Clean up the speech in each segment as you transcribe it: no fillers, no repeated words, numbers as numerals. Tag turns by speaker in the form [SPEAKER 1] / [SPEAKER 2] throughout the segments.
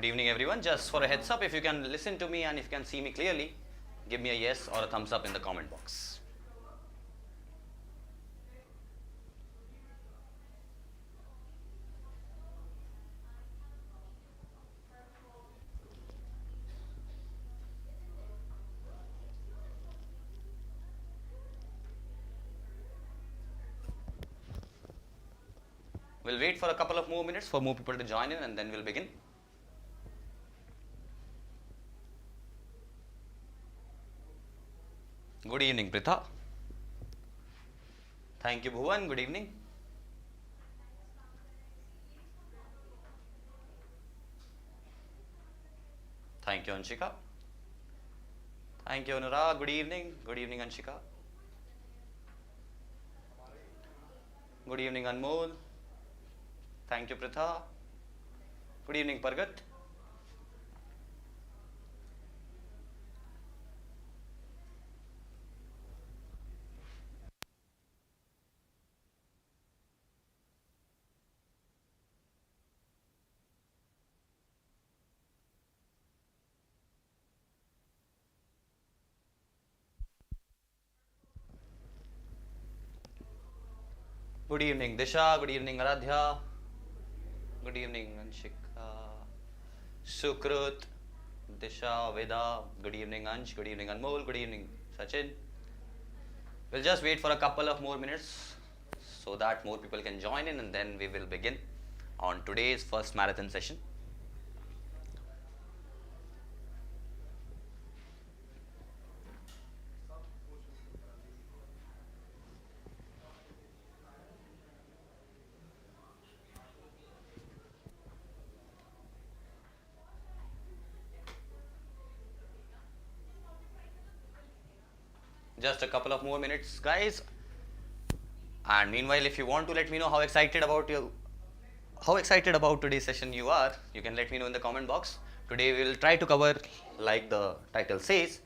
[SPEAKER 1] evening everyone. Just for a heads up, if you can listen to me and if you can see me clearly, give me a yes or a thumbs up in the comment box. We'll wait for a couple of more minutes for more people to join in and then we'll begin. Good evening, Pritha. Thank you, Bhuvan. Good evening. Thank you, Anshika. Thank you, Anurag. Good evening. Good evening, Anshika. Good evening, Anmol. Thank you, Pritha. Good evening, Pargat. Good evening, Disha. Good evening, Aradhya. Good evening, Anshika. Sukrut, Disha, Veda. Good evening, Ansh. Good evening, Anmol. Good evening, Sachin. We'll just wait for a couple of more minutes so that more people can join in and then we will begin on today's first marathon session. Just a couple of more minutes, guys. And meanwhile, if you want to let me know how excited about today's session you are, you can let me know in the comment box. Today we will try to cover, like the title says,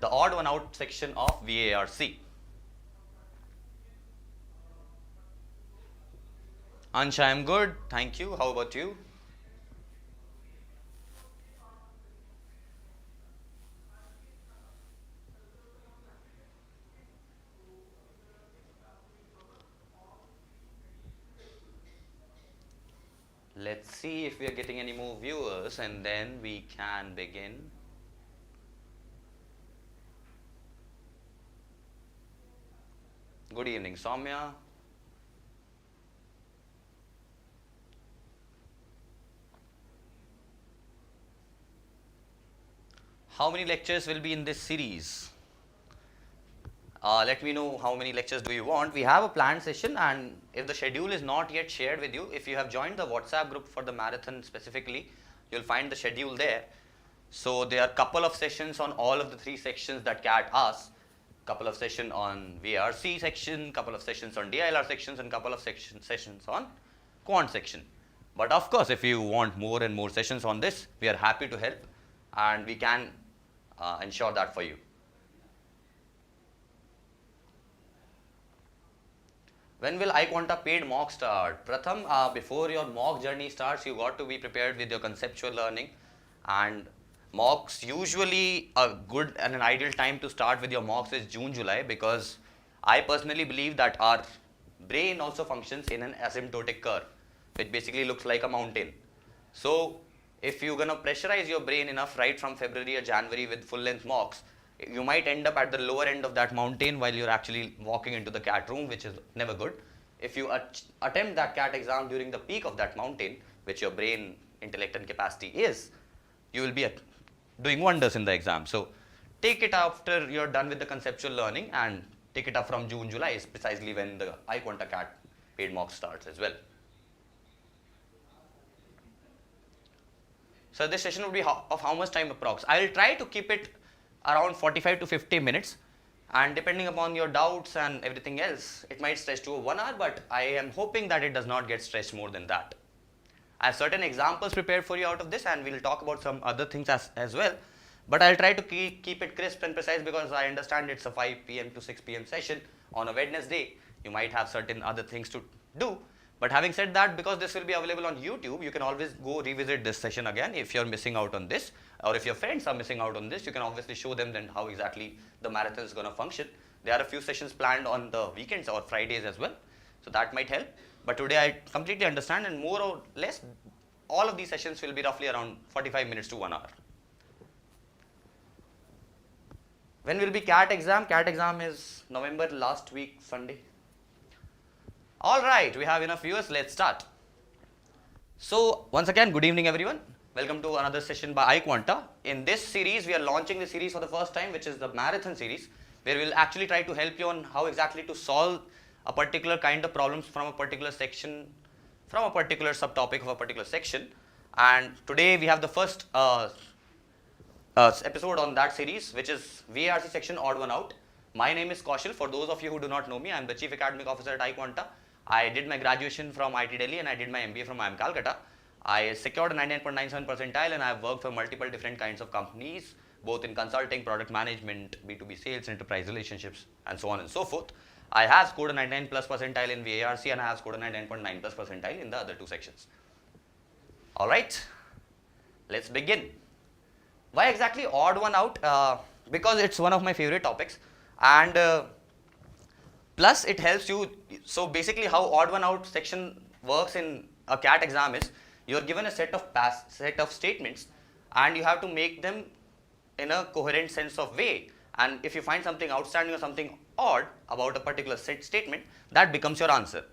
[SPEAKER 1] the odd one out section of VARC. Ansha, I am good. Thank you. How about you? Let's see if we are getting any more viewers and then we can begin. Good evening, Soumya. How many lectures will be in this series? Let me know how many lectures do you want. We have a planned session, and if the schedule is not yet shared with you, if you have joined the WhatsApp group for the marathon specifically, you'll find the schedule there. So there are a couple of sessions on all of the three sections that CAT asks. Couple of sessions on VARC section, couple of sessions on DILR sections, and couple of sessions on quant section. But of course, if you want more and more sessions on this, we are happy to help and we can ensure that for you. When will iQuanta paid mock start? Pratham, before your mock journey starts, you got to be prepared with your conceptual learning, and mocks usually a good and an ideal time to start with your mocks is June, July, because I personally believe that our brain also functions in an asymptotic curve, which basically looks like a mountain. So if you're gonna pressurize your brain enough right from February or January with full length mocks, you might end up at the lower end of that mountain while you're actually walking into the CAT room, which is never good. If you attempt that CAT exam during the peak of that mountain, which your brain, intellect and capacity is, you will be doing wonders in the exam. So take it after you're done with the conceptual learning and take it up from June, July is precisely when the iQuanta CAT paid mock starts as well. So this session will be of how much time approx? I will try to keep it around 45 to 50 minutes, and depending upon your doubts and everything else, it might stretch to 1 hour, but I am hoping that it does not get stretched more than that. I have certain examples prepared for you out of this, and we'll talk about some other things as well, but I'll try to keep it crisp and precise because I understand it's a 5 p.m. to 6 p.m. session on a Wednesday. You might have certain other things to do, But having said that, because this will be available on YouTube, you can always go revisit this session again if you're missing out on this, or if your friends are missing out on this, you can obviously show them then how exactly the marathon is going to function. There are a few sessions planned on the weekends or Fridays as well, so that might help. But today I completely understand, and more or less all of these sessions will be roughly around 45 minutes to 1 hour. When will be CAT exam? CAT exam is November last week, Sunday. All right, we have enough viewers, let's start. So once again, good evening everyone. Welcome to another session by iQuanta. In this series, we are launching the series for the first time, which is the marathon series, where we'll actually try to help you on how exactly to solve a particular kind of problems from a particular section, from a particular subtopic of a particular section. And today we have the first episode on that series, which is VARC section odd one out. My name is Kaushal. For those of you who do not know me, I am the Chief Academic Officer at iQuanta. I did my graduation from IT Delhi and I did my MBA from IIM Calcutta. I secured a 99.97 percentile and I have worked for multiple different kinds of companies, both in consulting, product management, B2B sales, enterprise relationships, and so on and so forth. I have scored a 99 plus percentile in VARC and I have scored a 99.9 plus percentile in the other two sections. All right, let's begin. Why exactly odd one out? Because it's one of my favorite topics, and plus it helps you. So basically how odd one out section works in a CAT exam is, you are given a set of statements and you have to make them in a coherent sense of way, and if you find something outstanding or something odd about a particular statement, that becomes your answer.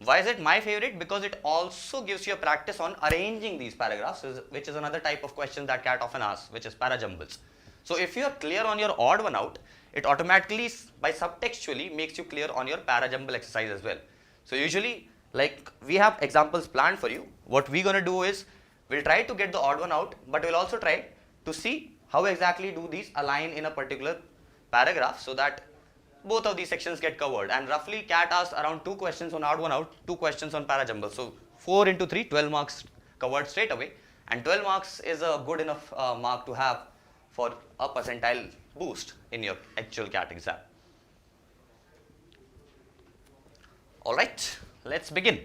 [SPEAKER 1] Why is it my favorite? Because it also gives you a practice on arranging these paragraphs, which is another type of question that CAT often asks, which is parajumbles. So if you are clear on your odd one out, it automatically by subtextually makes you clear on your parajumble exercise as well. So usually, like, we have examples planned for you. What we're going to do is, we'll try to get the odd one out, but we'll also try to see how exactly do these align in a particular paragraph so that both of these sections get covered. And roughly CAT asks around 2 questions on odd one out, 2 questions on parajumble. So 4 into 3, 12 marks covered straight away, and 12 marks is a good enough mark to have for a percentile boost in your actual CAT exam. All right, let's begin.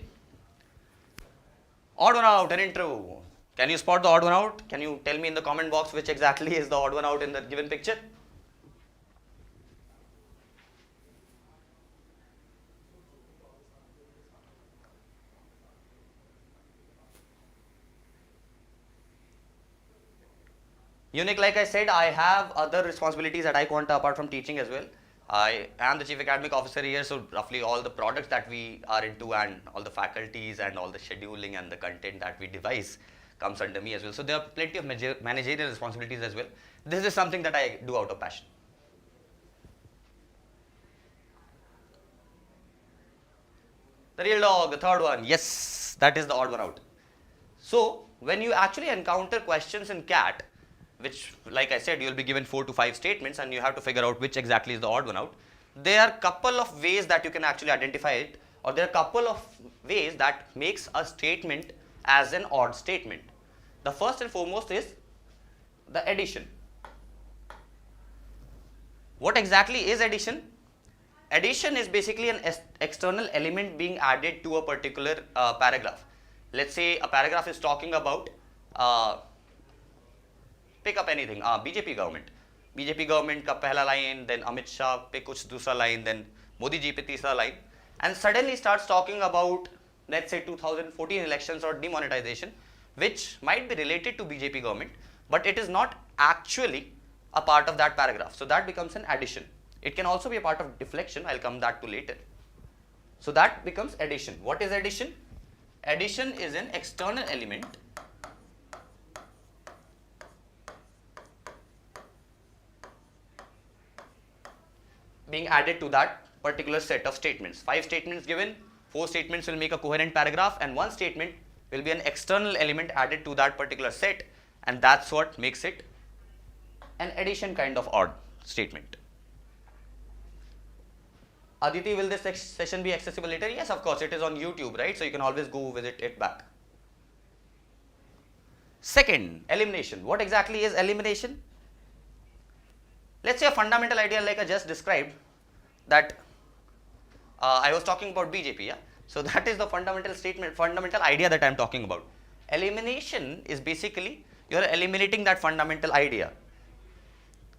[SPEAKER 1] Odd one out, an intro. Can you spot the odd one out? Can you tell me in the comment box which exactly is the odd one out in the given picture? Unique, like I said, I have other responsibilities at iQuanta apart from teaching as well. I am the Chief Academic Officer here, so roughly all the products that we are into and all the faculties and all the scheduling and the content that we devise comes under me as well. So there are plenty of managerial responsibilities as well. This is something that I do out of passion. The real dog, the third one. Yes, that is the odd one out. So when you actually encounter questions in CAT, which, like I said, you'll be given 4 to 5 statements and you have to figure out which exactly is the odd one out. There are a couple of ways that you can actually identify it, or there are a couple of ways that makes a statement as an odd statement. The first and foremost is the addition. What exactly is addition? Addition is basically an external element being added to a particular paragraph. Let's say a paragraph is talking about pick up anything, BJP government का पहला line, then Amit Shah पे कुछ दूसरा line, then Modi जी पे तीसरा line, and suddenly starts talking about, let's say, 2014 elections or demonetization, which might be related to BJP government, but it is not actually a part of that paragraph. So that becomes an addition. It can also be a part of deflection. I'll come that to later. So that becomes addition. What is addition? Addition is an external element being added to that particular set of statements. 5 statements given, 4 statements will make a coherent paragraph, and 1 statement will be an external element added to that particular set, and that's what makes it an addition kind of odd statement. Aditi, will this session be accessible later? Yes, of course, it is on YouTube, right? So you can always go visit it back. Second, elimination. What exactly is elimination? Let's say a fundamental idea like I just described, that I was talking about BJP, yeah? So that is the fundamental statement, fundamental idea that I am talking about. Elimination is basically you are eliminating that fundamental idea,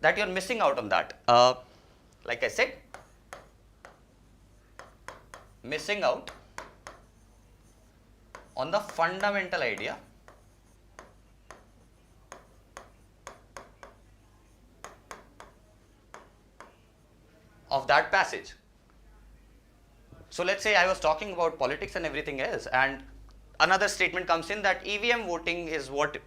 [SPEAKER 1] that you are missing out on that. Like I said, missing out on the fundamental idea of that passage. So let's say I was talking about politics and everything else, and another statement comes in that EVM voting is what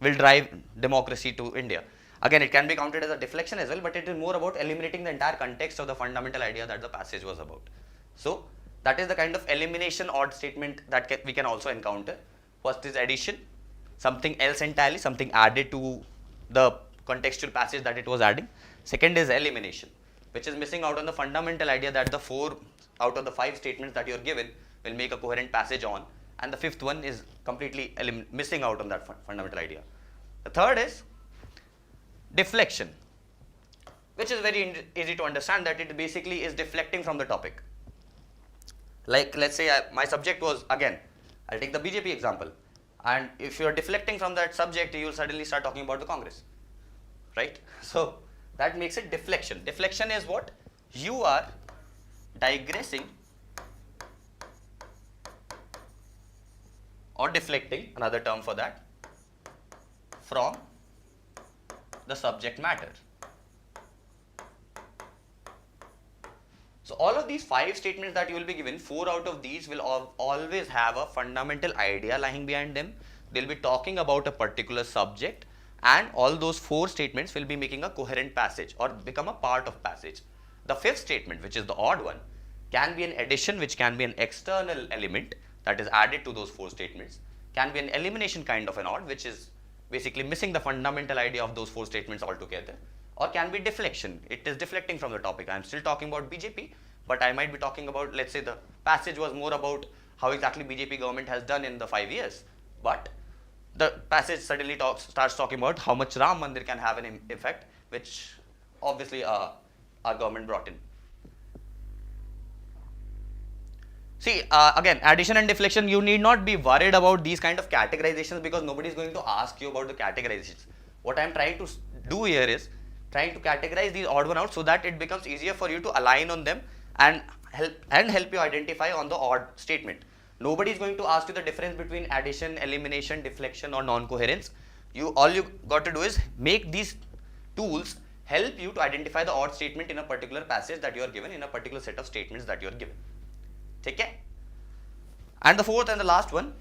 [SPEAKER 1] will drive democracy to India. Again, it can be counted as a deflection as well, but it is more about eliminating the entire context of the fundamental idea that the passage was about. So that is the kind of elimination odd statement that we can also encounter. First is addition, something else entirely, something added to the contextual passage that it was adding. Second is elimination, which is missing out on the fundamental idea that the 4 out of the 5 statements that you are given will make a coherent passage on, and the fifth one is completely missing out on that fundamental idea. The third is deflection, which is very easy to understand, that it basically is deflecting from the topic. Like let's say my subject was, again, I'll take the BJP example, and if you are deflecting from that subject, you will suddenly start talking about the Congress, right? So that makes it deflection. Deflection is what? You are digressing or deflecting, another term for that, from the subject matter. So all of these 5 statements that you will be given, 4 out of these will always have a fundamental idea lying behind them. They'll be talking about a particular subject, and all those 4 statements will be making a coherent passage or become a part of passage. The 5th statement, which is the odd one, can be an addition, which can be an external element that is added to those 4 statements, can be an elimination kind of an odd, which is basically missing the fundamental idea of those 4 statements altogether, or can be deflection. It is deflecting from the topic. I am still talking about BJP, but I might be talking about, let's say the passage was more about how exactly BJP government has done in the 5 years, but the passage suddenly starts talking about how much Ram Mandir can have an effect, which obviously our government brought in. See, again, addition and deflection, you need not be worried about these kind of categorizations, because nobody is going to ask you about the categorizations. What I am trying to do here is trying to categorize these odd one out so that it becomes easier for you to align on them and help you identify on the odd statement. Nobody is going to ask you the difference between addition, elimination, deflection, or non-coherence. All you got to do is make these tools help you to identify the odd statement in a particular passage that you are given, in a particular set of statements that you are given. Okay? And the 4th and the last one,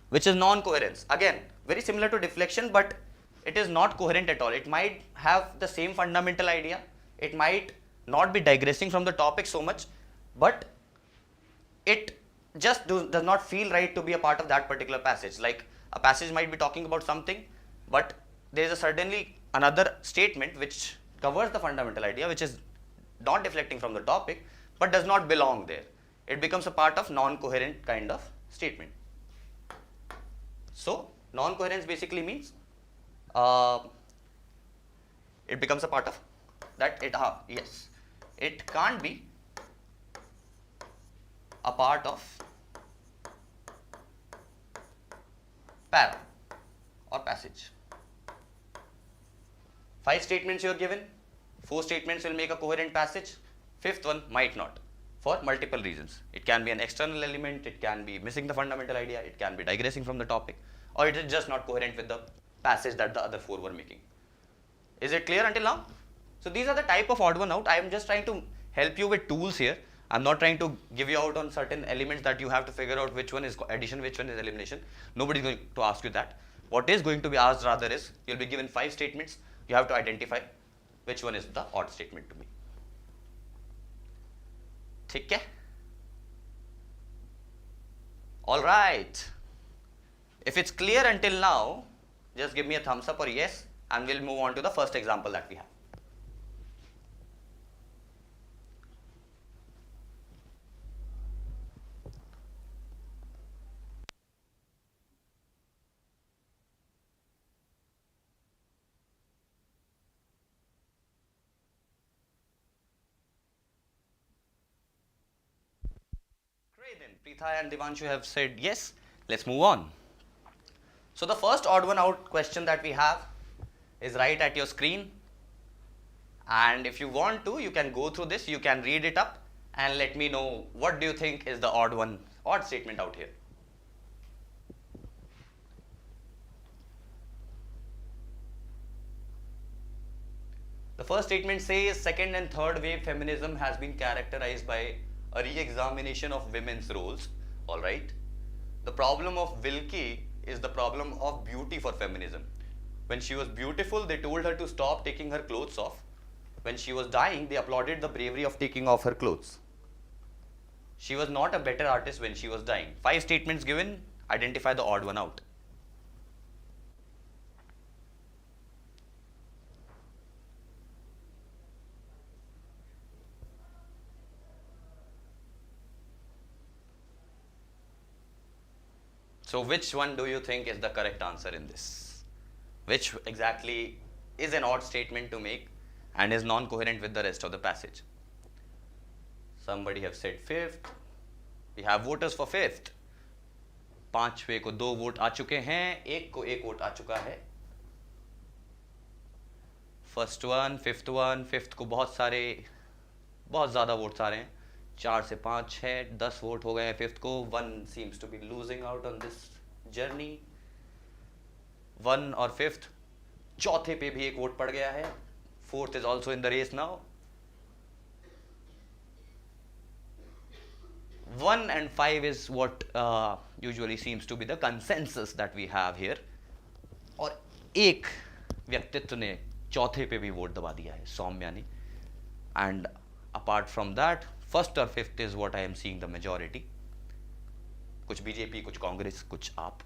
[SPEAKER 1] which is non-coherence. Again, very similar to deflection, but it is not coherent at all. It might have the same fundamental idea. It might not be digressing from the topic so much, but it just does not feel right to be a part of that particular passage. Like a passage might be talking about something, but there is certainly another statement which covers the fundamental idea, which is not deflecting from the topic, but does not belong there. It becomes a part of non-coherent kind of statement. So non-coherence basically means it becomes a part of that. It can't be a part of para or passage. 5 statements you are given, 4 statements will make a coherent passage, 5th one might not, for multiple reasons. It can be an external element, it can be missing the fundamental idea, it can be digressing from the topic, or it is just not coherent with the passage that the other 4 were making. Is it clear until now? So these are the type of odd one out. I am just trying to help you with tools here. I am not trying to give you out on certain elements that you have to figure out which one is addition, which one is elimination. Nobody is going to ask you that. What is going to be asked rather is, you will be given 5 statements, you have to identify which one is the odd statement to be. ठीक है? All right. If it's clear until now, just give me a thumbs up or yes, and we'll move on to the first example that we have. Okay then, Preetha and Devanshu have said yes. Let's move on. So the first odd one out question that we have is right at your screen. And if you want to, you can go through this, you can read it up and let me know what do you think is the odd statement out here. The first statement says second and third wave feminism has been characterized by a re-examination of women's roles. Alright. The problem of Wilkie is the problem of beauty for feminism. When she was beautiful, they told her to stop taking her clothes off. When she was dying, they applauded the bravery of taking off her clothes. She was not a better artist when she was dying. 5 statements given, identify the odd one out. So which one do you think is the correct answer in this? Which exactly is an odd statement to make and is non-coherent with the rest of the passage? Somebody have said fifth. We have voters for fifth. पांचवे को 2 vote आ चुके हैं, एक को 1 vote आ चुका है. First one, fifth को बहुत ज़्यादा वोट्स आ रहे हैं. 4 से 5 है, 10 वोट हो गए हैं फिफ्थ को. 1 seems to be losing out on this journey. 1 और फिफ्थ, चौथे पे भी 1 वोट पड़ गया है. Fourth is also in the race now. 1 and 5 is what usually seems to be the consensus that we have here. और एक व्यक्तित्व ने चौथे पे भी वोट दबा दिया है, सौम्या ने. And apart from that, first और fifth is what I am seeing the majority. कुछ बीजेपी, कुछ कांग्रेस, कुछ आप.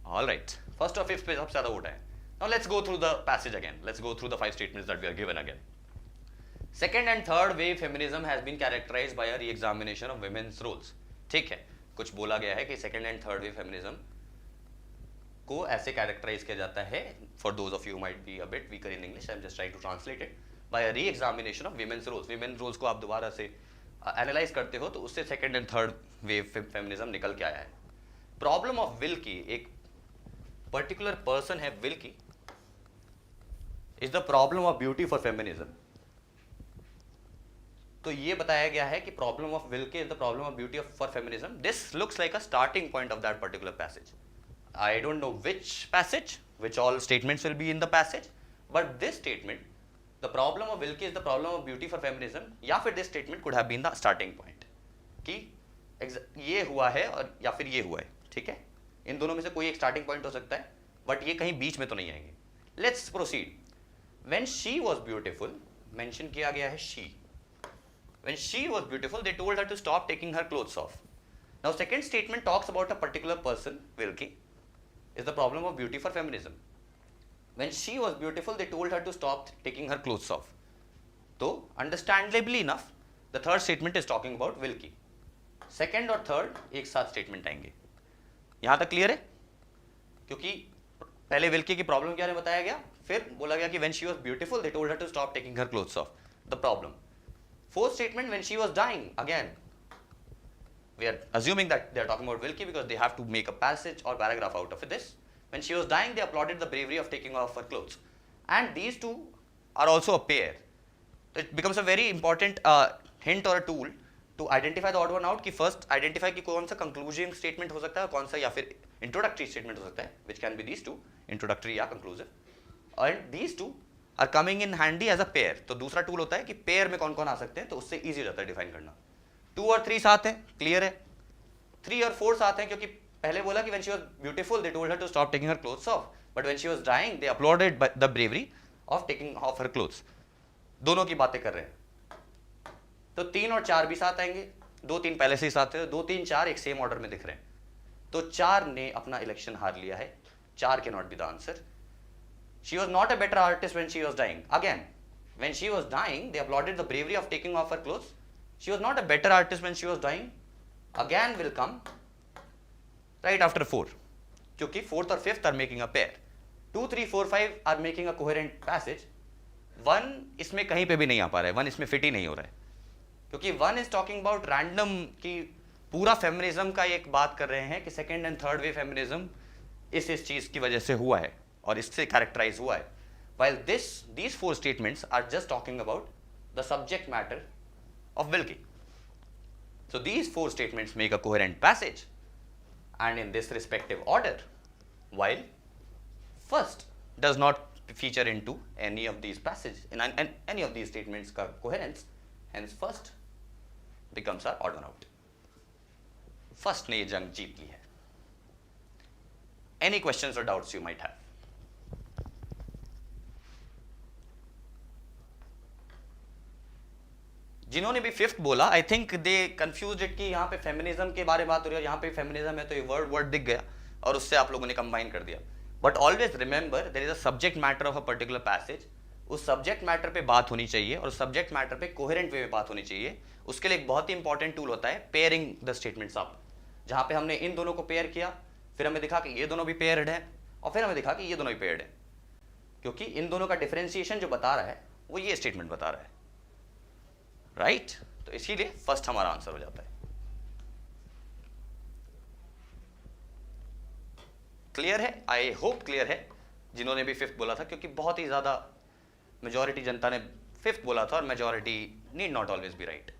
[SPEAKER 1] All right. First or fifth पे सबसे ज़्यादा वोट है. Now let's go through the passage again. Let's go through the 5 statements that we are given again. Second and third wave feminism has been characterized by a re-examination of women's roles. ठीक है. कुछ बोला गया है कि second and third wave feminism को ऐसे characterize किया जाता है. For those of you who might be a bit weaker in English, I'm just trying to translate it. By a re-examination of women's roles. Women's roles को आप दोबारा से analyze करते हो तो उससे second and third wave feminism निकल के आया है. Problem of Wilkie, एक particular person है Wilkie, is the problem of beauty for feminism. तो ये बताया गया है कि problem of Wilkie is the problem of beauty for feminism. This looks like a starting point of that particular passage. I don't know which passage, which all statements will be in the passage, but this statement, the problem of Wilkie is the problem of beauty for feminism, या फिर this statement could have been the starting point कि ये हुआ है और या फिर ये हुआ है. ठीक है, इन दोनों में से कोई एक स्टार्टिंग पॉइंट हो सकता है, बट ये कहीं बीच में तो नहीं आएंगे. Let's proceed. When she was beautiful, mention किया गया है she. When she was beautiful, they told her to stop taking her clothes off. Now second statement talks about a particular person, Wilkie, is the problem of beauty for feminism. When she was beautiful, they told her to stop taking her clothes off. So, understandably enough, the third statement is talking about Wilkie. Second और third एक साथ statement आएंगे. यहाँ तक clear है? क्योंकि पहले Wilkie की प्रॉब्लम क्या बताया गया, फिर बोला गया कि when she was beautiful they told her to stop taking her clothes off. The problem. Fourth statement, when she was dying, again we are assuming that they are talking about Wilkie because they have to make a passage or paragraph out of this. When she was dying, they applauded the bravery of taking off her clothes. And these two are also a pair. It becomes a very important hint or a tool to identify the odd one out. कि first identify कि कौन सा conclusion statement हो सकता है, कौन सा या फिर introductory statement हो सकता है, which can be these two, introductory या conclusive. And these two are coming in handy as a pair. तो दूसरा tool होता है कि pair में कौन कौन आ सकते हैं, तो उससे easy रहता है define करना. 2 और 3 साथ हैं, clear है. 3 और 4 साथ हैं क्योंकि पहले बोला कि when she was beautiful they told her to stop taking her clothes off, but when she was dying they applauded the bravery of taking off her clothes. दोनों की बातें कर रहे हैं. तो 3 और 4 भी साथ आएंगे. 2, 3 पहले से ही साथ है. 2, 3, 4 एक सेम ऑर्डर में दिख रहे हैं. तो 4 ने अपना इलेक्शन हार लिया है. 4 can not be the answer. She was not a better artist when she was dying. Again, when she was dying, they applauded the bravery of taking off her clothes. She was not a better artist when she was dying. Again will come right after 4. क्योंकि 4th और 5th are making a pair. 2, 3, 4, 5 are making a coherent passage. One इसमें कहीं पे भी नहीं आ पा रहा है, वन इसमें फिट ही नहीं हो रहा है, क्योंकि one is talking about random की पूरा फेमिनिज्म का एक बात कर रहे हैं कि second and third way feminism इस चीज की वजह से हुआ है और इससे कैरेक्टराइज हुआ है, while these four statements are just talking about the subject matter of Wilkie. So these four statements make a coherent passage and in this respective order, while first does not feature into any of these passages in any of these statements ka coherence, hence first becomes our odd one out. First ने ये जंग जीत ली है. Any questions or doubts you might have? जिन्होंने भी fifth बोला, I think they confused it कि यहाँ पे फेमिनिज्म के बारे में बात हो रही है, यहाँ पे फेमिनिज्म है तो ये वर्ड दिख गया और उससे आप लोगों ने कंबाइन कर दिया. But always remember there is a subject matter of a particular passage. उस सब्जेक्ट मैटर पे बात होनी चाहिए और सब्जेक्ट मैटर पे कोहेरेंट वे में बात होनी चाहिए. उसके लिए एक बहुत ही इंपॉर्टेंट टूल होता है पेयरिंग द स्टेटमेंट्स अप, जहाँ पे हमने इन दोनों को पेयर किया, फिर हमें दिखा कि ये दोनों भी पेयर्ड है और फिर हमें दिखा कि ये दोनों भी पेयर्ड है, क्योंकि इन दोनों का डिफरेंशिएशन जो बता रहा है वो ये स्टेटमेंट बता रहा है, राइट? तो इसीलिए फर्स्ट हमारा आंसर हो जाता है. क्लियर है? आई होप क्लियर है जिन्होंने भी फिफ्थ बोला था, क्योंकि बहुत ही ज्यादा मेजॉरिटी जनता ने फिफ्थ बोला था और majority need not always be right.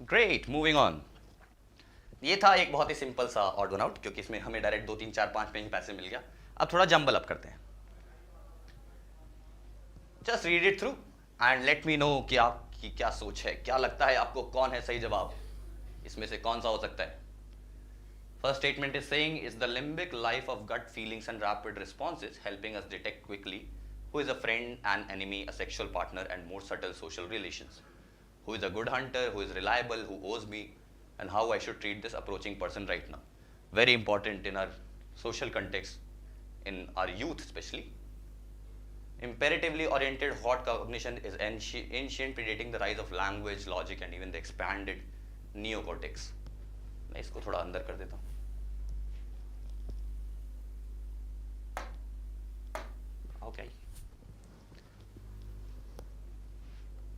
[SPEAKER 1] Great, moving on. ये था एक बहुत ही सिंपल सा ऑड वन आउट, क्योंकि इसमें हमें डायरेक्ट 2 3 4 5 में ही पैसे मिल गया. अब थोड़ा जंबल अप करते हैं. Just read it through and let me know कि आपकी क्या सोच है, क्या लगता है आपको कौन है सही जवाब, इसमें से कौन सा हो सकता है. First statement is saying is the limbic life of gut feelings and rapid responses helping us detect quickly who is a friend and enemy, a sexual partner and more subtle social relations, who is a good hunter, who is reliable, who owes me, and how I should treat this approaching person right now. Very important in our social context, in our youth especially. Imperatively oriented hot cognition is ancient, predating the rise of language, logic and even the expanded neocortex. मैं इसको थोड़ा अंदर कर देता हूँ. Okay.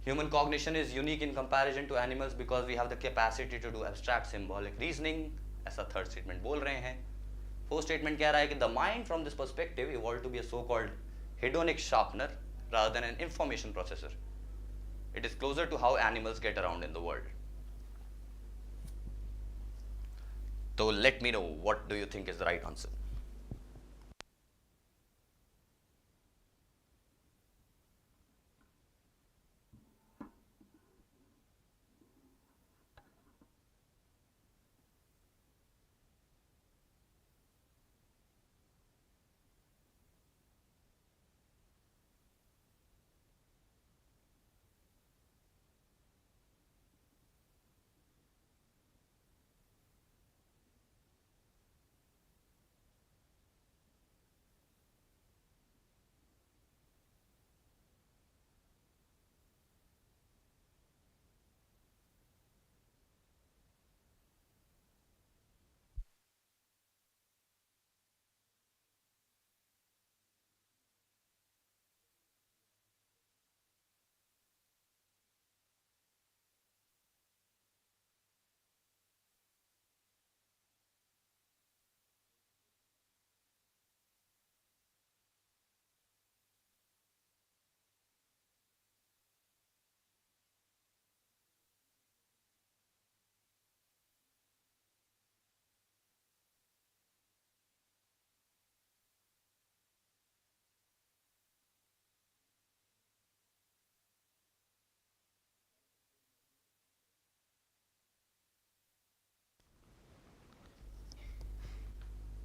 [SPEAKER 1] Human cognition is unique in comparison to animals because we have the capacity to do abstract symbolic reasoning. ऐसा third statement बोल रहे हैं. Fourth statement कह रहा है कि the mind from this perspective evolved to be a so-called hedonic sharpener rather than an information processor. It is closer to how animals get around in the world. So let me know, what do you think is the right answer?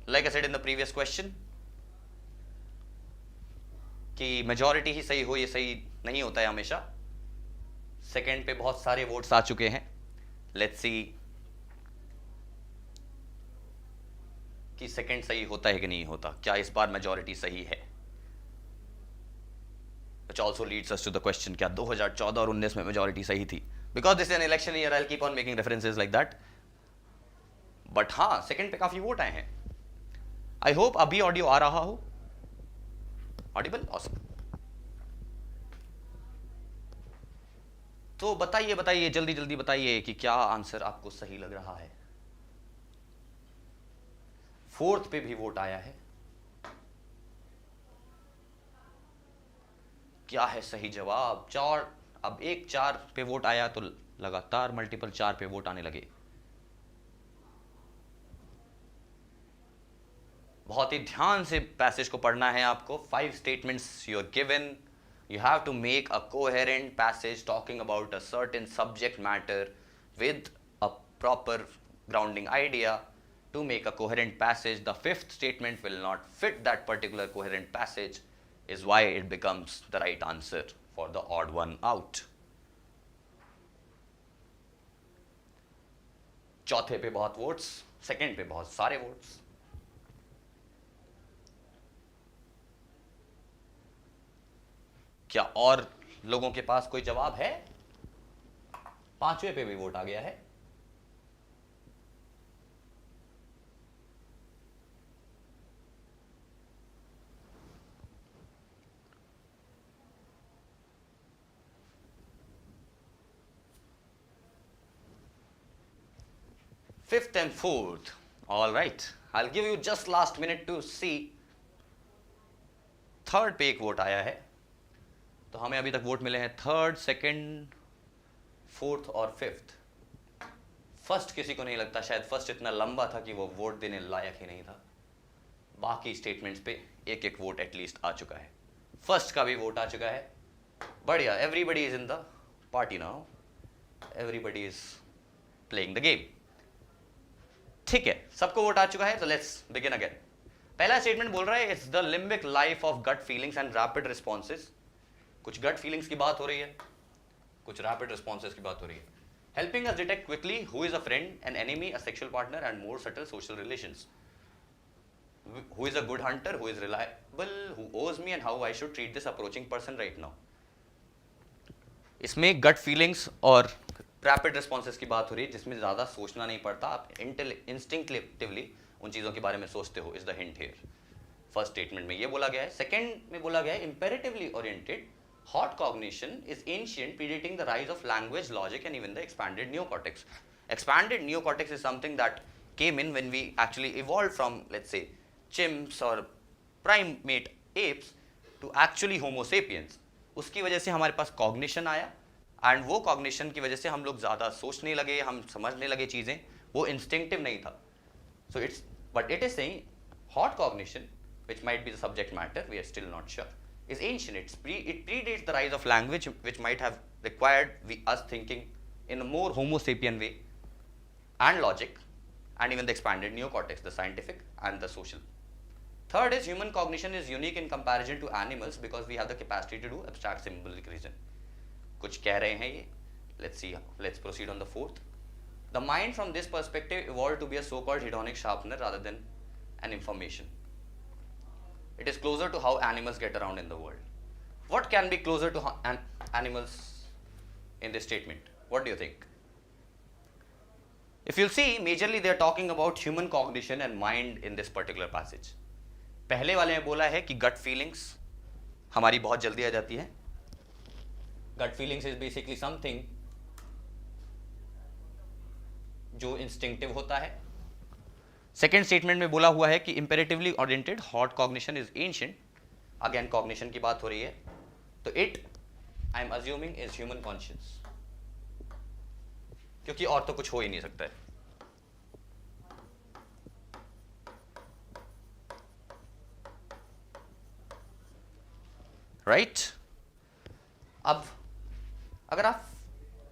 [SPEAKER 1] Like I said in the previous question, कि majority ही सही हो ये सही नहीं होता है हमेशा. Second पे बहुत सारे वोट्स आ चुके हैं. लेट्स सी कि सेकंड सही होता है कि नहीं होता, क्या इस बार मेजॉरिटी सही है. Which also leads us to the question, क्या 2014 और 19 में मेजॉरिटी सही थी? Because this is an election year, I'll keep on making references like that. But हाँ, सेकंड पे काफी वोट आए हैं. आई होप अभी ऑडियो आ रहा हो, ऑडिबल, ऑसम। तो बताइए बताइए जल्दी जल्दी बताइए कि क्या आंसर आपको सही लग रहा है। फोर्थ पे भी वोट आया है, क्या है सही जवाब? 4। अब एक 4 पे वोट आया तो लगातार मल्टीपल 4 पे वोट आने लगे। बहुत ही ध्यान से पैसेज को पढ़ना है आपको। 5 statements you are given, you have to make a coherent passage talking about a certain subject matter with a proper grounding idea. To make a coherent passage, the 5th statement will not fit that particular coherent passage, is why it becomes the right answer for the odd one out. चौथे पे बहुत votes, second पे बहुत सारे votes. क्या और लोगों के पास कोई जवाब है? पांचवें पे भी वोट आ गया है। Fifth and fourth, all right, I'll give you just last minute to see. Third पे एक वोट आया है, तो हमें अभी तक वोट मिले हैं थर्ड, सेकंड, फोर्थ और फिफ्थ। फर्स्ट किसी को नहीं लगता, शायद फर्स्ट इतना लंबा था कि वो वोट देने लायक ही नहीं था। बाकी स्टेटमेंट्स पे एक एक वोट एटलीस्ट आ चुका है। फर्स्ट का भी वोट आ चुका है, बढ़िया। Everybody is in the party now, everybody is playing the game. ठीक है, सबको वोट आ चुका है, तो लेट्स बिगिन अगेन। पहला स्टेटमेंट बोल रहा है it's the limbic life of gut feelings and rapid responses. कुछ गट फीलिंग्स की बात हो रही है, कुछ रैपिड रिस्पॉन्सेज की बात हो रही है। Helping us detect quickly who is a friend, an enemy, a sexual partner and more subtle social relations. Who is a good hunter, who is reliable, who owes me, and how I should treat this approaching person right now. इसमें gut feelings और rapid responses की बात हो रही है, जिसमें ज़्यादा सोचना नहीं पड़ता, आप इंस्टिंक्टिवली उन चीज़ों के बारे में सोचते हो, is the hint here. First statement में ये बोला गया है। सेकेंड में बोला गया है imperatively oriented hot cognition is ancient, predating the rise of language, logic and even the expanded neocortex. Expanded neocortex is something that came in when we actually evolved from, let's say, chimps or primate apes to actually homo sapiens. उसकी वजह से हमारे पास cognition आया, and वो cognition की वजह से हम लोग ज़्यादा सोचने लगे, हम समझने लगे चीज़ें, वो instinctive नहीं था. So it's, but it is saying hot cognition, which might be the subject matter, we are still not sure, is ancient. It predates the rise of language, which might have required us thinking in a more homo sapien way, and logic, and even the expanded neocortex, the scientific and the social. Third is human cognition is unique in comparison to animals because we have the capacity to do abstract symbolic reason. कुछ कह रहे हैं ये. Let's see. Let's proceed on the fourth. The mind from this perspective evolved to be a so-called hedonic sharpener rather than an information. It is closer to how animals get around in the world. What can be closer to animals in this statement? What do you think? If you'll see, majorly they are talking about human cognition and mind in this particular passage. पहले वाले में बोला है कि gut feelings हमारी बहुत जल्दी आ जाती है. Gut feelings is basically something जो instinctive होता है. Second statement में बोला हुआ है कि imperatively oriented hot cognition is ancient. Again cognition की बात हो रही है. तो it, I am assuming, is human conscience. क्योंकि और तो कुछ हो ही नहीं सकता है. राइट? अब अगर आप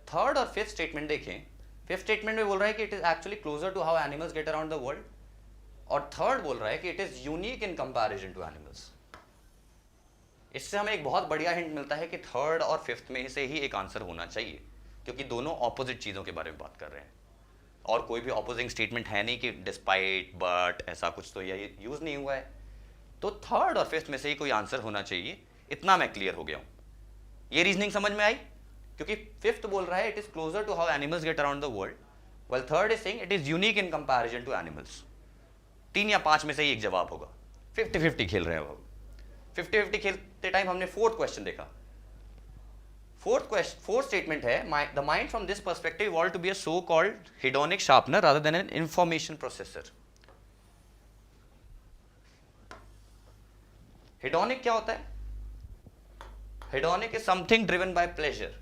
[SPEAKER 1] थर्ड और फिफ्थ स्टेटमेंट देखें, फिफ्थ स्टेटमेंट में बोल रहा है कि it is actually closer to how animals get around the world, और थर्ड बोल रहा है कि it is unique in comparison to animals. इससे हमें एक बहुत बढ़िया हिंट मिलता है कि थर्ड और फिफ्थ में से ही एक आंसर होना चाहिए, क्योंकि दोनों ऑपोजिट चीज़ों के बारे में बात कर रहे हैं, और कोई भी ऑपोजिंग स्टेटमेंट है नहीं कि डिस्पाइट, बट, ऐसा कुछ तो ये यूज़ नहीं हुआ है. तो थर्ड और फिफ्थ में से ही कोई आंसर होना चाहिए. इतना मैं क्लियर हो गया हूँ. ये रीजनिंग समझ में आई? क्योंकि फिफ्थ बोल रहा है it is closer to how animals get around the world, while third is saying it is unique in comparison to animals. 3 या 5 में से ही एक जवाब होगा. 50-50 खेल रहे हैं हम. 50-50 खेलते टाइम हमने फोर्थ क्वेश्चन देखा. फोर्थ स्टेटमेंट है, the mind from this perspective evolve to be a so called hedonic sharpener rather than an information processor. Hedonic क्या होता है? Hedonic is something driven by pleasure.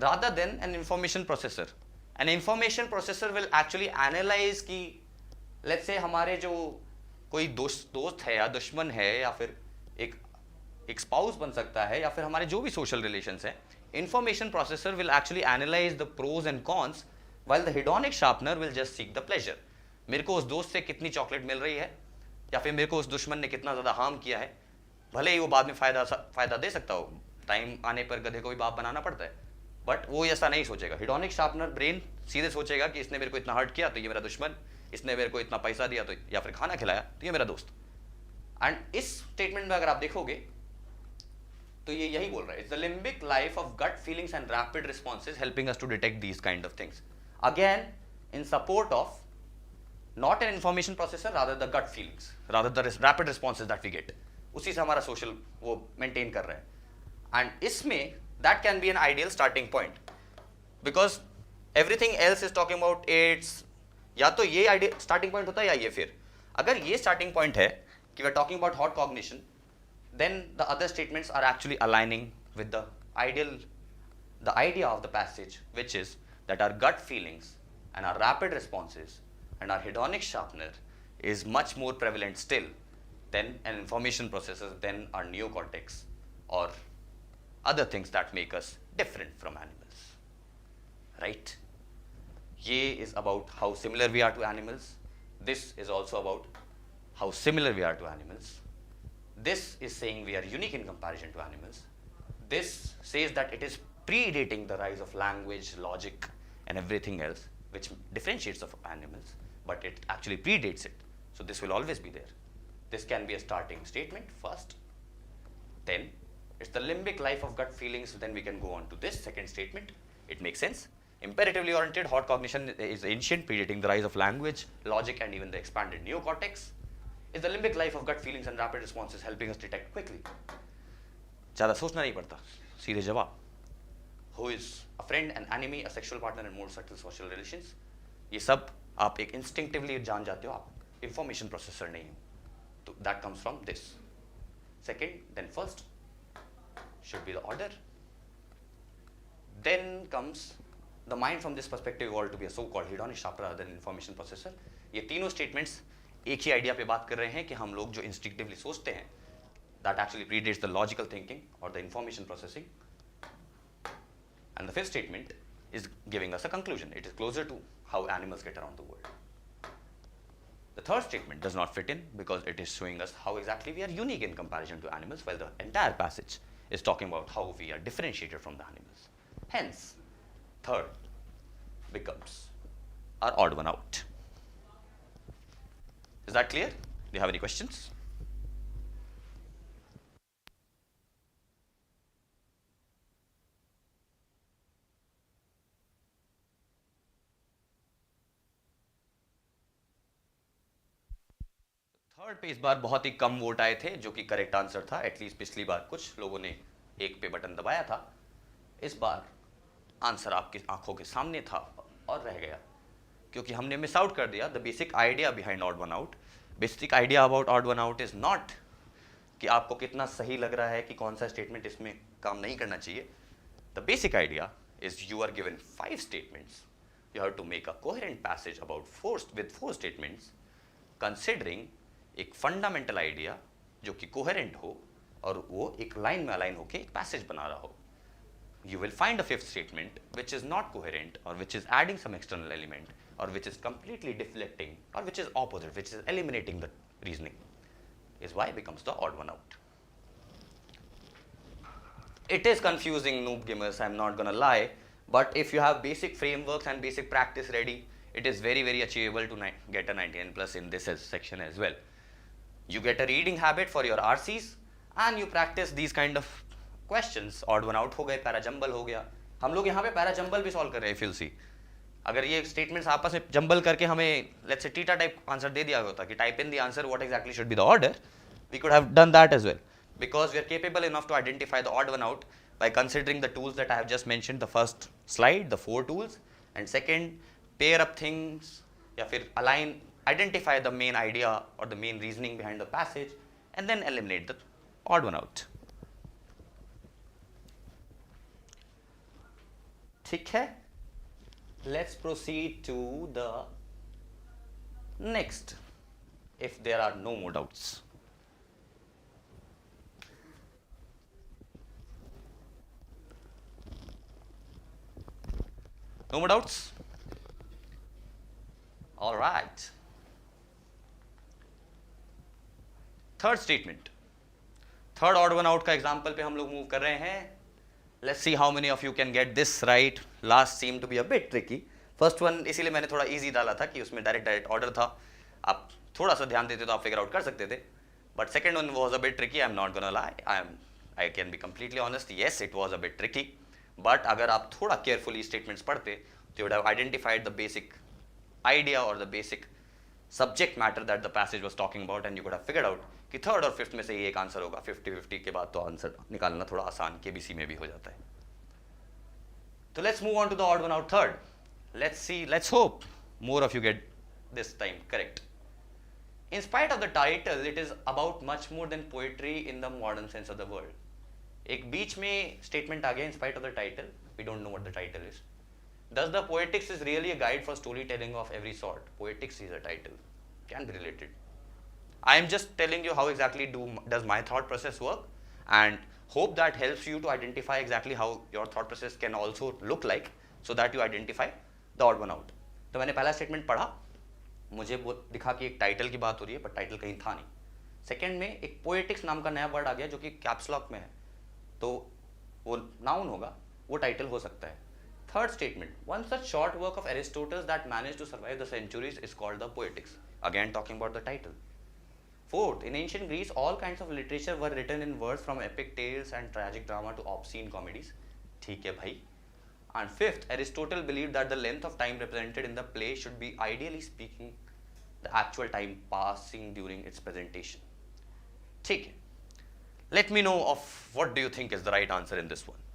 [SPEAKER 1] rather than an information processor. An information processor will actually analyze कि let's say हमारे जो कोई दोस्त है या दुश्मन है या फिर एक स्पाउस बन सकता है या फिर हमारे जो भी सोशल रिलेशंस हैं, information processor will actually analyze the pros and cons while the hedonic sharpener will just seek the pleasure. मेरे को उस दोस्त से कितनी चॉकलेट मिल रही है या फिर मेरे को उस दुश्मन ने कितना ज़्यादा हार्म किया है, भले ही वो बाद में फ़ायदा दे सकता हो, टाइम आने पर गधे को भी बाप बनाना पड़ता है, बट वो ऐसा नहीं सोचेगा. हेडोनिक शार्पनर ब्रेन सीधे सोचेगा कि इसने मेरे को इतना हर्ट किया तो ये मेरा दुश्मन, इसने मेरे को इतना पैसा दिया तो या फिर खाना खिलाया तो ये मेरा दोस्त. एंड इस स्टेटमेंट में अगर आप देखोगे तो ये यही बोल रहा है, it's the limbic life of gut feelings and rapid responses helping us to detect these kind of things. Again in support of not an information processor, rather the gut feelings, rather the rapid responses that we get, उसी से हमारा social वो maintain कर रहे हैं. And इसमें that can be an ideal starting point because everything else is talking about its, या तो ये ideal starting point होता है या ये. फिर अगर ये starting point है कि we're talking about hot cognition, then the other statements are actually aligning with the idea of the passage, which is that our gut feelings and our rapid responses and our hedonic sharpener is much more prevalent still than an information processor, than our neocortex or other things that make us different from animals, right? Ye is about how similar we are to animals. This is also about how similar we are to animals. This is saying we are unique in comparison to animals. This says that it is predating the rise of language, logic, and everything else which differentiates of animals, but it actually predates it. So this will always be there. This can be a starting statement first, then it's the limbic life of gut feelings, then we can go on to this second statement. It makes sense. Imperatively oriented hot cognition is ancient, predating the rise of language, logic, and even the expanded neocortex. Is the limbic life of gut feelings and rapid responses helping us detect quickly. ज़्यादा सोचना नहीं पड़ता, सीधे जवाब. Who is a friend, an enemy, a sexual partner, and more subtle social relations. ये सब आप एक instinctively जान जाते हो, आप information processor नहीं हो. तो that comes from this. Second, then first should be the order. Then comes the mind from this perspective evolved to be a so-called hedonic sharpener rather than information processor. ये तीनों statements एक ही idea पे बात कर रहे हैं कि हम लोग जो instinctively सोचते हैं, that actually predates the logical thinking or the information processing. And the fifth statement is giving us a conclusion. It is closer to how animals get around the world. The third statement does not fit in because it is showing us how exactly we are unique in comparison to animals, while the entire passage is talking about how we are differentiated from the animals. Hence, third becomes our odd one out. Is that clear? Do you have any questions? Third पे इस बार बहुत ही कम vote आए थे, जो कि correct answer था. At least पिछली बार कुछ लोगों ने एक पे बटन दबाया था. इस बार आंसर आपकी आंखों के सामने था और रह गया क्योंकि हमने मिस आउट कर दिया the basic idea behind odd one out. Basic idea about odd one out is not कि आपको कितना सही लग रहा है कि कौन सा स्टेटमेंट इसमें काम नहीं करना चाहिए. The basic idea is you are given 5 statements. You have to make a coherent passage about 4 statements considering एक फंडामेंटल आइडिया जो कि कोहेरेंट हो और वो एक लाइन में अलाइन होकर एक पैसेज बना रहा हो. You will find a fifth statement which is not coherent or which is adding some external element or which is completely deflecting or which is opposite, which is eliminating the reasoning, is why it becomes the odd one out. It is confusing, noob gamers, I'm not gonna lie, but if you have basic frameworks and basic practice ready, it is very, very achievable to get a 99 plus in this section as well. You get a reading habit for your RCs and you practice these kind of questions, odd one out हो गए, para jumble हो गया. हम लोग यहाँ पे para jumble भी solve कर रहे हैं. फिल सी अगर ये स्टेटमेंट्स आपस में जंबल करके हमें let's say theta type answer दे दिया होता कि type in the answer what exactly should be the order, we could have done that as well, because we are capable enough to identify the odd one out by considering the tools that I have just mentioned, the first slide, the 4 tools, and second, pair up things, या फिर align, identify the main idea or the main reasoning behind the passage, and then eliminate the odd one out. ठीक है, let's proceed to the next if there are no more doubts. No more doubts? All right. Third statement. Third odd one out का example पे हम लोग move कर रहे हैं. Let's see how many of you can get this right. Last seemed to be a bit tricky. First one इसीलिए मैंने थोड़ा easy डाला था कि उसमें direct order था. आप थोड़ा सा ध्यान देते तो आप figure out कर सकते थे. But second one was a bit tricky. I'm not gonna lie. I can be completely honest. Yes, it was a bit tricky. But अगर आप थोड़ा केयरफुली स्टेटमेंट्स पढ़ते तो would have identified the basic idea और the basic subject matter that the passage was talking about, and you could have figured out कि third और fifth में से ये एक आंसर होगा. 50-50 के बाद तो आंसर निकालना थोड़ा आसान केबीसी में भी हो जाता है. तो let's move on to the odd one out third. Let's see, let's hope more of you get this time correct. In spite of the title, it is about much more than poetry in the modern sense of the word. एक बीच में statement आ गया, in spite of the title, we don't know what the title is. Does the poetics is really a guide for storytelling of every sort? Poetics is a title, can be related. I am just telling you how exactly does my thought process work, and hope that helps you to identify exactly how your thought process can also look like, so that you identify the odd one out. तो मैंने पहला statement पढ़ा, मुझे वो दिखा कि एक title की बात हो रही है, पर टाइटल कहीं था नहीं. सेकेंड में एक पोएटिक्स नाम का नया वर्ड आ गया जो कि कैप्स लॉक में है, तो वो नाउन होगा, वो टाइटल हो सकता है. Third statement, one such short work of Aristotle that manage to survive the centuries is called the Poetics, again talking about the title. Fourth, in ancient Greece all kinds of literature were written in words from epic tales and tragic drama to obscene comedies. ठीक है भाई. And fifth, Aristotle believed that the length of time represented in the play should be ideally speaking the actual time passing during its presentation. ठीक है. Let me know of what do you think is the right answer in this one.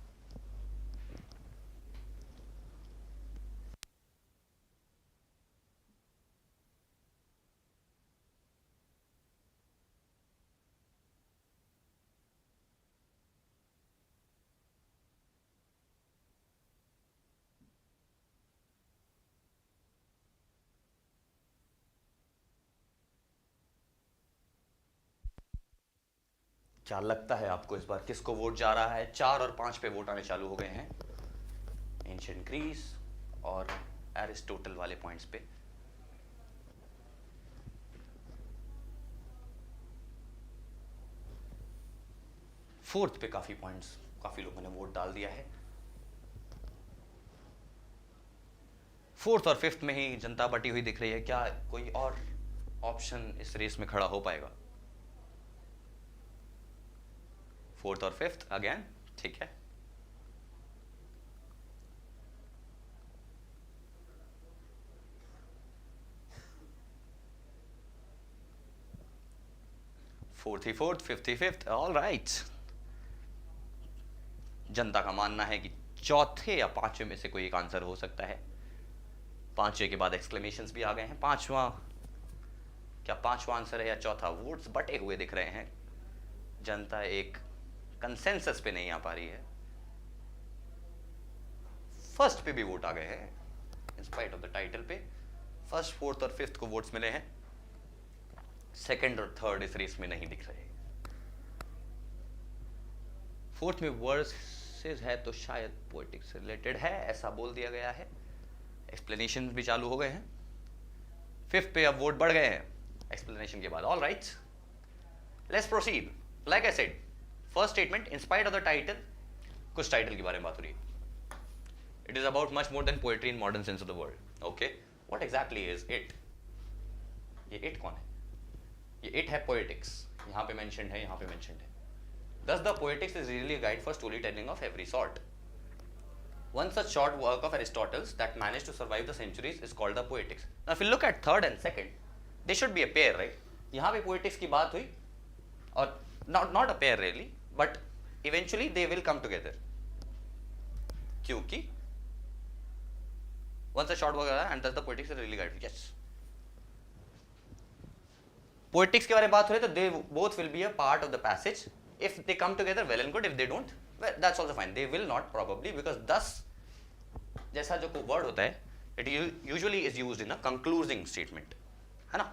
[SPEAKER 1] क्या लगता है आपको इस बार किसको vote जा रहा है? 4 और 5 पे वोट आने चालू हो गए हैं एंशिएंट ग्रीस और एरिस्टोटल वाले पॉइंट्स पे. फोर्थ पे काफी लोगों ने वोट डाल दिया है. फोर्थ और फिफ्थ में ही जनता बटी हुई दिख रही है. क्या कोई और ऑप्शन इस रेस में खड़ा हो पाएगा? फोर्थ और फिफ्थ अगेन. ठीक है. फोर्थ ही फोर्थ, फिफ्थ ही फिफ्थ. All right. जनता का मानना है कि चौथे या पांचवें में से कोई एक आंसर हो सकता है. पांचवें के बाद एक्सक्लेमेशंस भी आ गए हैं. क्या पांचवा आंसर है या चौथा? वोट्स बटे हुए दिख रहे हैं. जनता एक कंसेंसस पे नहीं आ पा रही है. फर्स्ट पे भी वोट आ गए हैं इन स्पाइट ऑफ द टाइटल पे. फर्स्ट, फोर्थ और फिफ्थ को वोट्स मिले हैं. सेकंड और थर्ड इस रेस में नहीं दिख रहे. फोर्थ में वर्सेस है तो शायद पोएटिक्स से रिलेटेड है, ऐसा बोल दिया गया है. एक्सप्लेनेशन भी चालू हो गए हैं. फिफ्थ पे अब वोट बढ़ गए हैं एक्सप्लेनेशन के बाद. All right, let's proceed. Like I said, first statement, in spite of the title, कुछ टाइटल के बारे में बात हो रही है. It is about much more than poetry in modern sense of the word. Okay, what exactly is it? ये it कौन है? ये इट है पोएटिक्स. यहां पे मेंशन्ड है, यहां पे मेंशन्ड है. Thus, the poetics is really a guide for storytelling of every sort. One such short work of Aristotle's that managed to survive the centuries is called the Poetics. Now, if you look at third and second, they should be a pair, right? यहाँ पे poetics की बात हुई, और not a pair really, but eventually they will come together. क्योंकि once a short work and thus the poetics is really guide. Yes. Poetics के बारे में बात हो रही है तो they both will be a part of the passage. If they come together, well and good. If they don't, well, that's also fine. They will not probably, because thus जैसा जो word होता है, it usually is used in a concluding statement, है ना?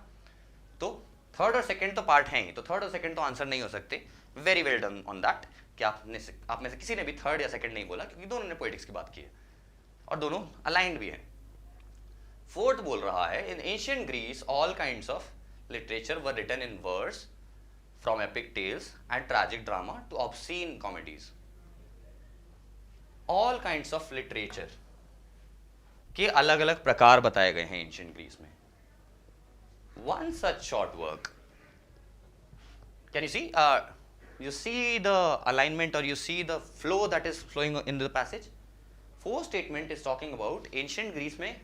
[SPEAKER 1] तो third और second तो part हैं ही, तो थर्ड और सेकंड तो आंसर नहीं हो सकते. Very well done on that कि आप में से किसी ने भी थर्ड या सेकंड नहीं बोला, क्योंकि दोनों ने पोएटिक्स की बात की है और दोनों अलाइंड भी हैं. फोर्थ बोल रहा है, in ancient Greece all kinds of literature were written in verse from epic tales and tragic drama to obscene comedies. All kinds of literature के अलग अलग प्रकार बताए गए हैं एंशिएंट ग्रीस में. One such short work, can you see? You see the alignment, or you see the flow that is flowing in the passage. Fourth statement is talking about ancient Greece में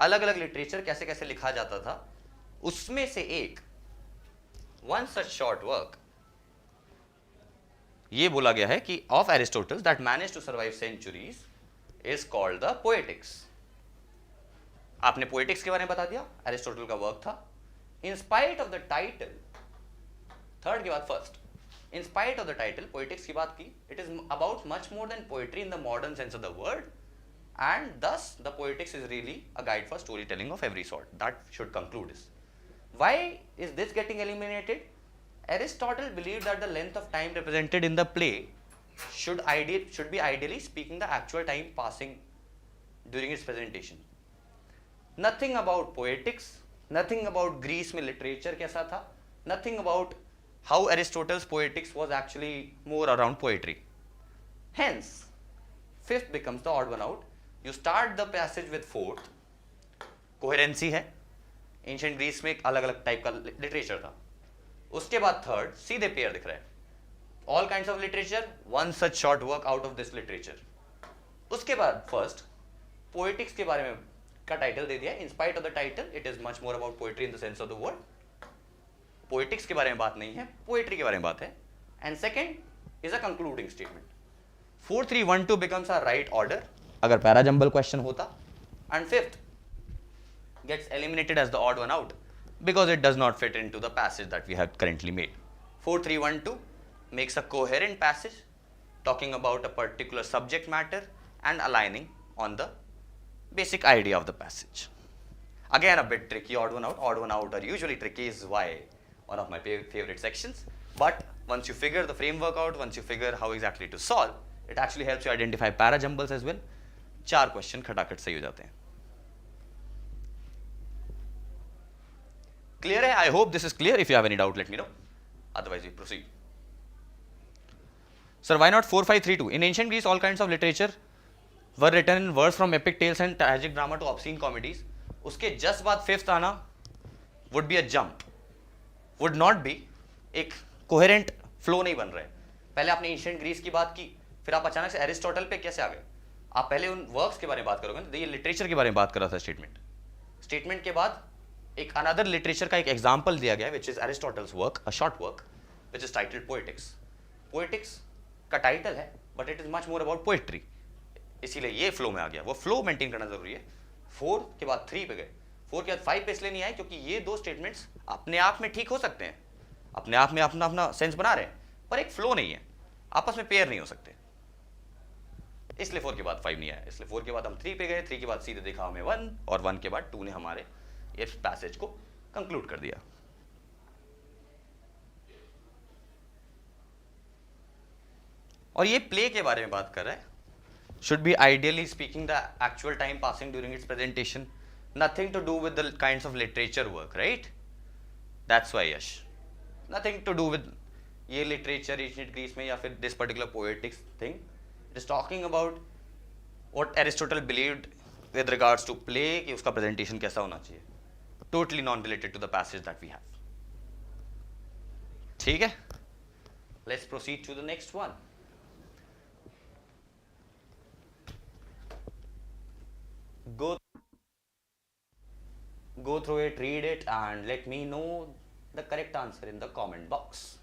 [SPEAKER 1] अलग अलग literature कैसे कैसे लिखा जाता था. उसमें से एक one such short work ये बोला गया है कि of Aristotle that managed to survive centuries is called the Poetics. आपने पोएटिक्स के बारे में बता दिया, एरिस्टोटल का वर्क था. In spite of the title, third के बाद first, in spite of the title, poetics की बात की, it is about much more than poetry in the modern sense of the word, and thus the poetics is really a guide for storytelling of every sort. That should conclude this. Why is this getting eliminated? Aristotle believed that the length of time represented in the play should be ideally speaking the actual time passing during its presentation. Nothing about poetics, nothing about Greece में literature कैसा था, nothing about how Aristotle's poetics was actually more around poetry. Hence, fifth becomes the odd one out. You start the passage with fourth, coherency है, ancient Greece में एक अलग अलग type का literature था. उसके बाद थर्ड, सीधे पेयर दिख रहा है, all kinds of literature, one such short work out of this literature. उसके बाद फर्स्ट, poetics के बारे में का टाइटल दे दिया. इन spite of the title it is much more about poetry in the sense of the word. Poetics के बारे में बात नहीं है, पोएट्री के बारे में बात है. And second is a concluding statement. 4 3 1 2 becomes a right order अगर पैराजंबल क्वेश्चन होता. And fifth gets eliminated as the odd one out because it does not fit into the passage that we have currently made. 4 3 1 2 makes a coherent passage talking about a particular subject matter and aligning on the basic idea of the passage. Again, a bit tricky, odd one out. Odd one out are usually tricky, is why one of my favorite sections. But once you figure the framework out, once you figure how exactly to solve, it actually helps you identify parajumbles as well. 4 question खटाखट सही हो जाते हैं. Clear है? I hope this is clear. If you have any doubt, let me know. Otherwise, we proceed. Sir, why not 4 5 3 2? In ancient Greece, all kinds of literature were written in verse from epic tales and tragic drama to obscene comedies. उसके just बाद fifth आना would be a jump, would not be एक coherent flow नहीं बन रहा है. पहले आपने एंशिएंट ग्रीस की बात की, फिर आप अचानक से एरिस्टोटल पे कैसे आ गए. आप पहले उन वर्क्स के बारे में बात करोगे ना, ये लिटरेचर के बारे में बात कर रहा था. स्टेटमेंट के बाद एक अनदर लिटरेचर का एक एग्जाम्पल दिया गया which is Aristotle's work, a short work which is titled poetics. Poetics का टाइटल है but it is much more about poetry, इसीलिए ये फ्लो में आ गया. वो फ्लो मेंटेन करना जरूरी है. 4 के बाद 3 पे गए, 4 के बाद 5 पे इसलिए नहीं आए क्योंकि ये दो स्टेटमेंट्स अपने आप में ठीक हो सकते हैं, अपने आप में अपना अपना सेंस बना रहे हैं, पर एक फ्लो नहीं है, आपस में पेयर नहीं हो सकते, इसलिए 4 के बाद 5 नहीं आया. इसलिए 4 के बाद हम 3 पे गए, 3 के बाद सीधे देखा हमें 1, और 1 के बाद 2 ने हमारे इस पैसेज को कंक्लूड कर दिया. और ये प्ले के बारे में बात कर रहा है. Should be ideally speaking the actual time passing during its presentation, nothing to do with the kinds of literature work, right? That's why Yash, nothing to do with ये literature ancient Greece में या फिर this particular poetics thing. It is talking about what Aristotle believed with regards to play कि उसका presentation कैसा होना चाहिए. Totally non-related to the passage that we have. ठीक है? Let's proceed to the next one. Go through it, read it, and let me know the correct answer in the comment box.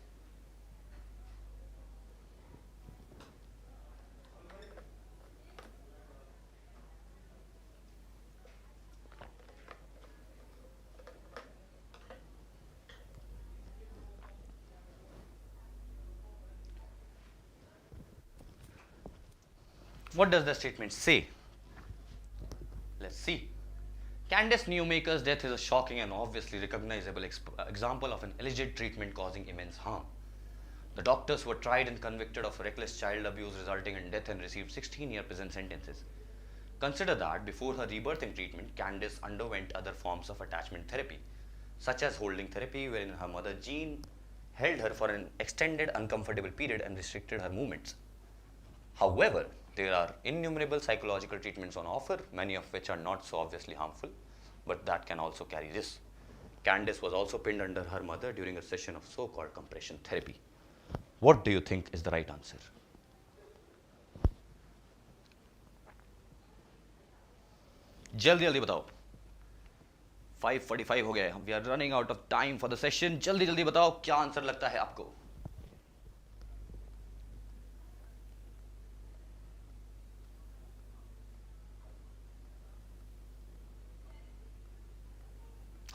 [SPEAKER 1] What does the statement say? Let's see. Candace Newmaker's death is a shocking and obviously recognizable example of an alleged treatment causing immense harm. The doctors were tried and convicted of reckless child abuse resulting in death and received 16-year prison sentences. Consider that before her rebirthing treatment, Candace underwent other forms of attachment therapy, such as holding therapy, wherein her mother Jean held her for an extended uncomfortable period and restricted her movements. However, there are innumerable psychological treatments on offer, many of which are not so obviously harmful, but that can also carry this. Candace was also pinned under her mother during a session of so-called compression therapy. What do you think is the right answer? जल्दी जल्दी बताओ. 5:45 हो गया है. We are running out of time for the session. जल्दी जल्दी बताओ क्या आंसर लगता है आपको.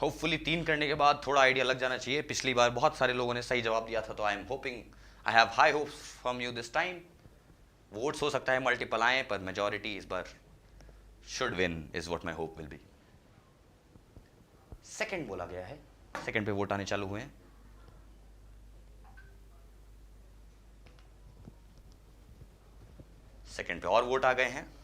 [SPEAKER 1] होपफुली 3 करने के बाद थोड़ा आइडिया लग जाना चाहिए. पिछली बार बहुत सारे लोगों ने सही जवाब दिया था, तो I am hoping, I have high hopes from you this time. Votes हो सकता है मल्टीपल आए, पर मेजॉरिटी इस bar should win is what my hope will be. Second बोला गया है, सेकंड पे वोट आने चालू हुए हैं. सेकंड पे और वोट आ गए हैं.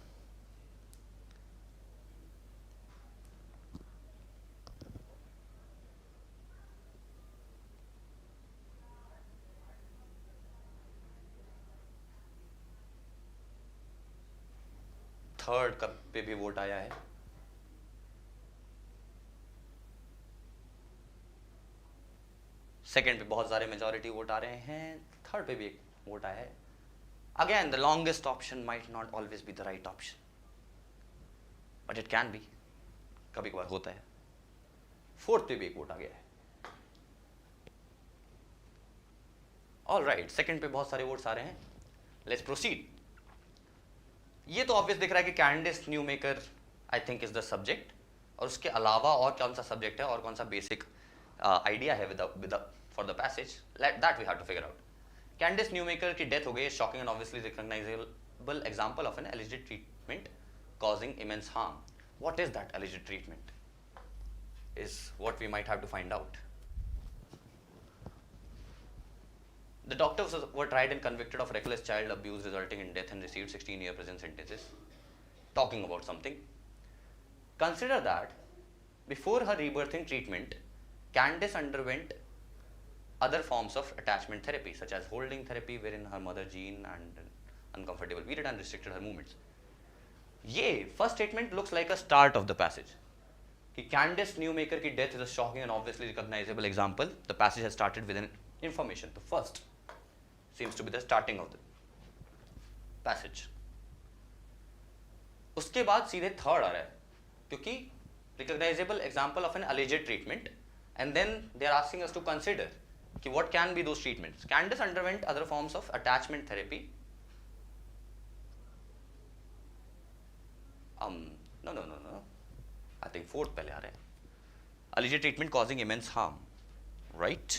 [SPEAKER 1] थर्ड कब पे भी वोट आया है. सेकंड पे बहुत सारे मेजॉरिटी वोट आ रहे हैं. थर्ड पे भी एक वोट आया है. Again the longest option might not always be the right option, but it can be, कभी कभार होता है. फोर्थ पे भी एक वोट आ गया है. ऑल राइट, सेकेंड पे बहुत सारे वोट्स आ रहे हैं. Let's proceed. ये तो ऑब्वियस दिख रहा है कि कैंडिस Newmaker I think is the subject, और उसके अलावा और कौन सा सब्जेक्ट है और कौन सा बेसिक आइडिया है with for the passage, that we have to figure out. Candace Newmaker की डेथ हो गई, shocking and obviously recognisable example of an alleged treatment causing immense harm. What is that alleged treatment? Is what we might have to find out. The doctors were tried and convicted of reckless child abuse resulting in death and received 16-year prison sentences. Talking about something. Consider that before her rebirthing treatment, Candace underwent other forms of attachment therapy, such as holding therapy, wherein her mother Jean and uncomfortable period and restricted her movements. ये first statement looks like a start of the passage कि कैंडिस Newmaker की death is a shocking and obviously recognisable example. The passage has started with an information. The first seems to be the starting of the passage. उसके बाद सीधे third आ रहा है, क्योंकि recognisable example of an alleged treatment, and then they are asking us to consider कि what can be those treatments. कैंडिस underwent other forms of attachment therapy. No. I think fourth पहले आ रहे हैं. Alleged treatment causing immense harm, right?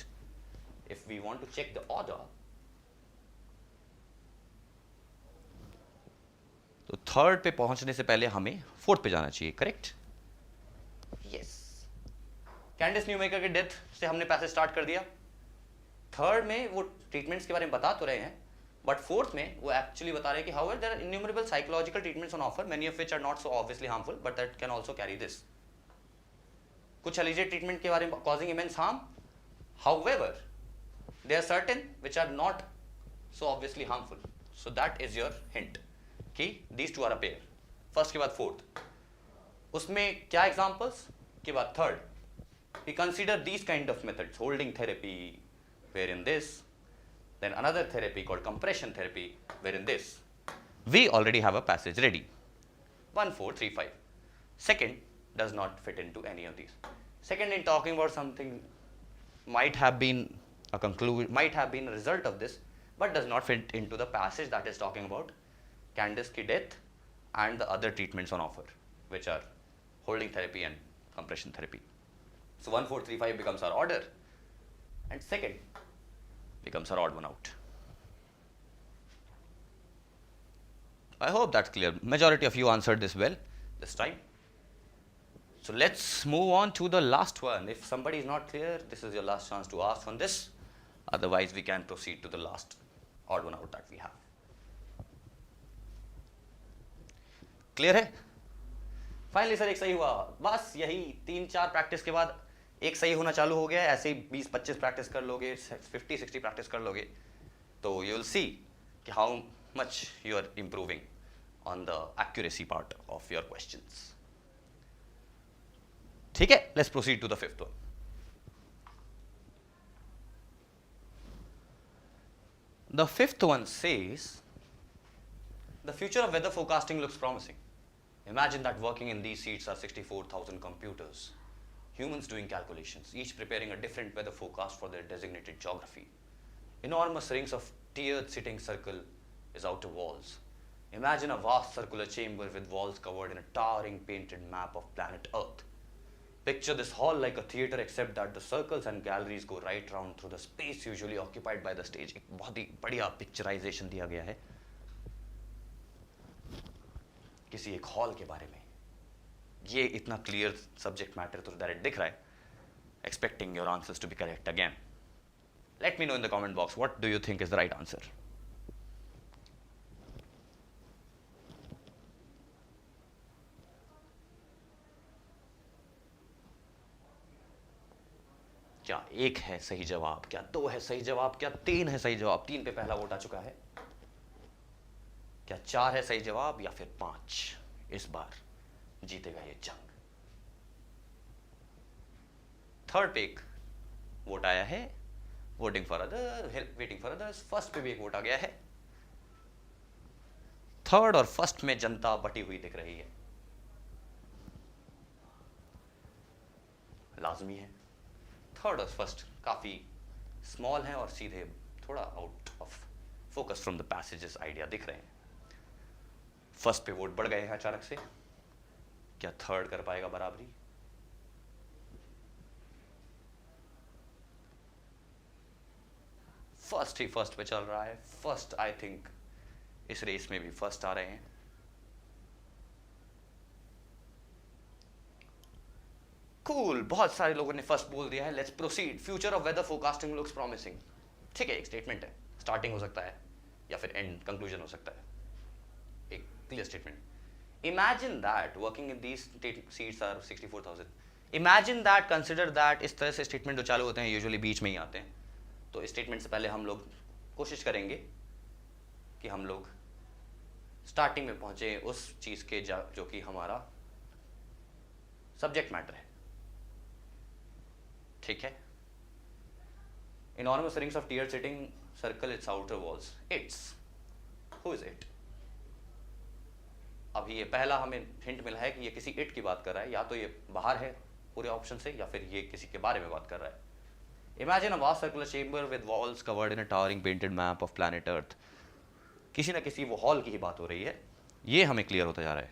[SPEAKER 1] If we want to check the order, तो third पे पहुंचने से पहले हमें फोर्थ पे जाना चाहिए, करेक्ट? यस. कैंडिस न्यूमेकर के डेथ से हमने पैसे स्टार्ट कर दिया. थर्ड में वो ट्रीटमेंट्स के बारे में बता तो रहे हैं, बट फोर्थ में वो एक्चुअली बता रहे हैं कि however there are innumerable psychological treatments on offer, many of which are not so obviously harmful, but that can also carry this. कुछ एलिजेड ट्रीटमेंट के बारे में causing immense harm, however there are certain which are not so obviously harmful. So that is your hint कि these two are a pair. First के बाद fourth, उसमें क्या examples के बाद third. We consider these kind of methods, holding therapy, where in this Then another therapy called compression therapy, wherein this, we already have a passage ready. 1, 4, 3, 5. Second does not fit into any of these. Second, in talking about something, might have been a conclusion, might have been a result of this, but does not fit into the passage that is talking about Candace ki death and the other treatments on offer, which are holding therapy and compression therapy. So 1, 4, 3, 5 becomes our order, and second becomes our odd one out. I hope that's clear. Majority of you answered this well this time. So let's move on to the last one. If somebody is not clear, this is your last chance to ask on this. Otherwise, we can proceed to the last odd one out that we have. Clear है? Finally sir एक सही हुआ. बस यही 3-4 practice के बाद एक सही होना चालू हो गया. ऐसे ही 20-25 प्रैक्टिस कर लोगे, 50-60 प्रैक्टिस कर लोगे, तो you will see कि how much you are improving on the accuracy part of your questions. ठीक है? Let's proceed to the fifth one. The fifth one says, the future of weather forecasting looks promising. Imagine that working in these seats are 64,000 computers, humans doing calculations, each preparing a different weather forecast for their designated geography. Enormous rings of tiered sitting circle is outer walls. Imagine a vast circular chamber with walls covered in a towering painted map of planet Earth. Picture this hall like a theater except that the circles and galleries go right round through the space usually occupied by the stage. एक बहुत ही बढ़िया picturisation दिया गया है किसी एक hall के बारे में. ये इतना क्लियर सब्जेक्ट मैटर तो डायरेक्ट दिख रहा है. Expecting your answers to be correct again. Let me know in the comment box, what do you think is the right answer? क्या 1 है सही जवाब, क्या 2 है सही जवाब, क्या 3 है सही जवाब? 3 पे पहला वोट आ चुका है. क्या 4 है सही जवाब या फिर 5? इस बार जीतेगा ये जंग. थर्ड पे एक वोट आया है, voting for other, waiting for others. First पे भी एक वोट आ गया है. थर्ड और फर्स्ट में जनता बटी हुई दिख रही है. लाजमी है. थर्ड और फर्स्ट काफी स्मॉल है और सीधे थोड़ा out of focus from the passages idea दिख रहे हैं. फर्स्ट पे वोट बढ़ गए हैं अचानक से. क्या थर्ड कर पाएगा बराबरी? फर्स्ट ही फर्स्ट पे चल रहा है. फर्स्ट आई थिंक इस रेस में भी फर्स्ट आ रहे हैं. कूल, बहुत सारे लोगों ने फर्स्ट बोल दिया है. Let's proceed. Future of weather forecasting looks promising. ठीक है, एक स्टेटमेंट है, स्टार्टिंग हो सकता है या फिर एंड कंक्लूजन हो सकता है. एक clear statement. Imagine that working in these seats are 64,000. Imagine that, consider that. इस तरह से स्टेटमेंट जो चालू होते हैं यूजुअली बीच में ही आते हैं. तो स्टेटमेंट से पहले हम लोग कोशिश करेंगे कि हम लोग स्टार्टिंग में पहुंचे उस चीज के जो कि हमारा सब्जेक्ट मैटर है. ठीक है. Enormous rings of tiered sitting circle its outer walls. It's. Who is it? अभी ये पहला हमें हिंट मिला है कि ये किसी इट की बात कर रहा है. या तो ये बाहर है पूरे ऑप्शन से या फिर ये किसी के बारे में बात कर रहा है. Imagine a vast circular chamber with walls covered in a towering painted map of planet Earth. किसी ना किसी वो हॉल की ही बात हो रही है. ये हमें क्लियर होता जा रहा है.